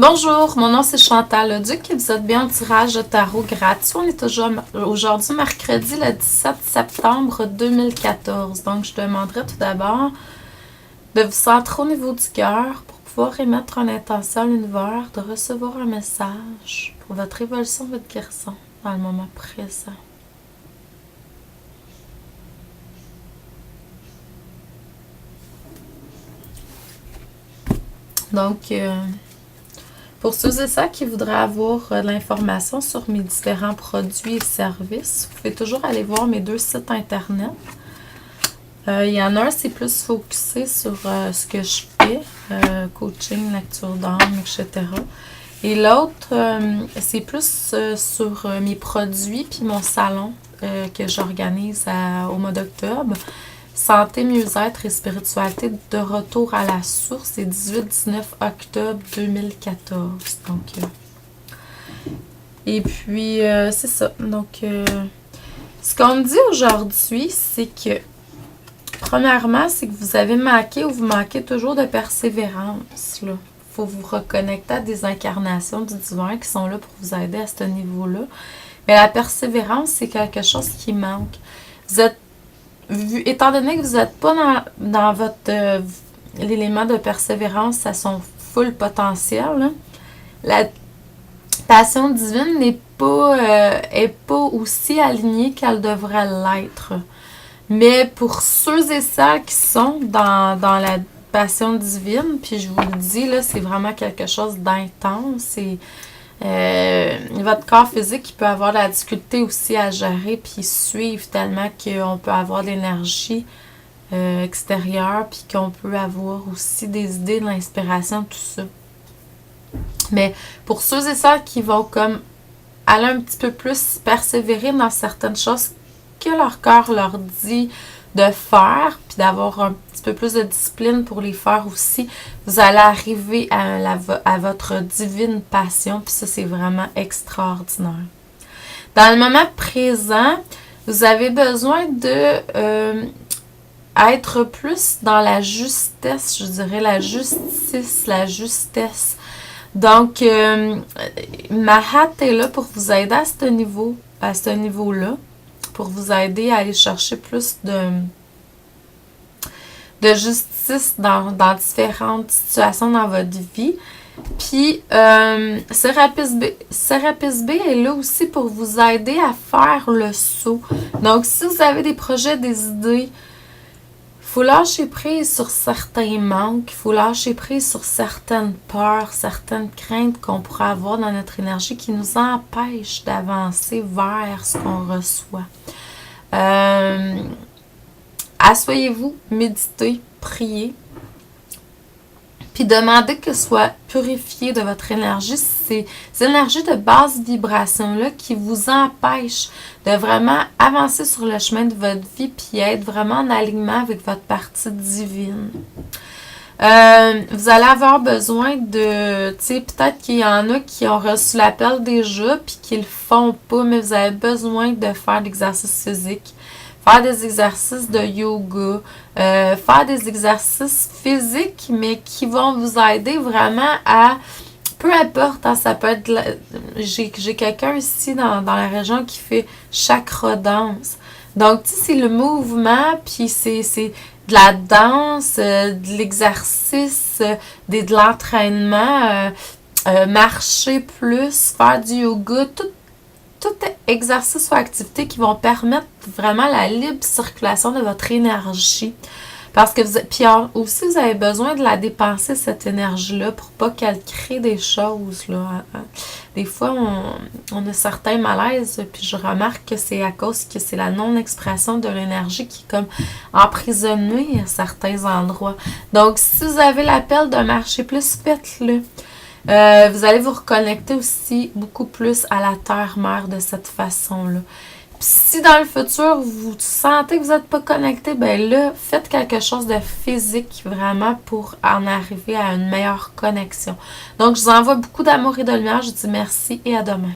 Bonjour, mon nom c'est Chantal Leduc et vous êtes bien au tirage de tarot gratuit. On est aujourd'hui mercredi le 17 septembre 2014. Donc je demanderai tout d'abord de vous centrer au niveau du cœur pour pouvoir émettre une intention à l'univers, de recevoir un message pour votre évolution, votre guérison dans le moment présent. Donc, pour ceux et celles qui voudraient avoir de l'information sur mes différents produits et services, vous pouvez toujours aller voir mes deux sites internet. Il y en a un, c'est plus focusé sur ce que je fais, coaching, lecture d'âme, etc. Et l'autre, c'est plus sur mes produits puis mon salon que j'organise au mois d'octobre. Santé, mieux-être et spiritualité de retour à la source, c'est 18-19 octobre 2014. Donc, et puis, c'est ça. Donc, ce qu'on me dit aujourd'hui, c'est que, premièrement, c'est que vous avez manqué ou vous manquez toujours de persévérance. Il faut vous reconnecter à des incarnations du divin qui sont là pour vous aider à ce niveau-là. Mais la persévérance, c'est quelque chose qui manque. Vous êtes étant donné que vous n'êtes pas dans votre l'élément de persévérance à son full potentiel, là, la passion divine n'est pas aussi alignée qu'elle devrait l'être. Mais pour ceux et celles qui sont dans la passion divine, puis je vous le dis, là, c'est vraiment quelque chose d'intense. Votre corps physique il peut avoir de la difficulté aussi à gérer puis suivre tellement qu'on peut avoir de l'énergie extérieure puis qu'on peut avoir aussi des idées, de l'inspiration, tout ça. Mais pour ceux et celles qui vont comme aller un petit peu plus persévérer dans certaines choses que leur corps leur dit de faire, puis d'avoir un petit peu plus de discipline pour les faire aussi, vous allez arriver à votre divine passion, puis ça, c'est vraiment extraordinaire. Dans le moment présent, vous avez besoin de être plus dans la justesse, je dirais, la justice, la justesse. Donc, Mahat est là pour vous aider à ce niveau-là, pour vous aider à aller chercher plus de justice dans différentes situations dans votre vie. Puis, Serapis B est là aussi pour vous aider à faire le saut. Donc, si vous avez des projets, des idées, il faut lâcher prise sur certains manques, il faut lâcher prise sur certaines peurs, certaines craintes qu'on pourrait avoir dans notre énergie qui nous empêchent d'avancer vers ce qu'on reçoit. Asseyez-vous, méditez, priez, puis demandez que soit purifié de votre énergie. Ces énergies de basse vibration-là qui vous empêchent de vraiment avancer sur le chemin de votre vie puis être vraiment en alignement avec votre partie divine. Vous allez avoir besoin de, tu sais, peut-être qu'il y en a qui ont reçu l'appel déjà puis qui le font pas, mais vous avez besoin de faire l'exercice physique, faire des exercices de yoga, faire des exercices physiques, mais qui vont vous aider vraiment à, peu importe, hein, ça peut être, j'ai quelqu'un ici dans la région qui fait chakra danse. Donc, tu sais, c'est le mouvement, puis c'est de la danse, de l'exercice, de l'entraînement, marcher plus, faire du yoga, tout exercice ou activité qui vont permettre vraiment la libre circulation de votre énergie. Parce que puis aussi, vous avez besoin de la dépenser, cette énergie-là, pour pas qu'elle crée des choses, là. Des fois, on a certains malaises, puis je remarque que c'est à cause que c'est la non-expression de l'énergie qui est comme emprisonnée à certains endroits. Donc, si vous avez l'appel de marcher plus, faites-le. Vous allez vous reconnecter aussi beaucoup plus à la terre-mère de cette façon-là. Puis si dans le futur, vous sentez que vous n'êtes pas connecté, ben là, faites quelque chose de physique vraiment pour en arriver à une meilleure connexion. Donc, je vous envoie beaucoup d'amour et de lumière. Je vous dis merci et à demain.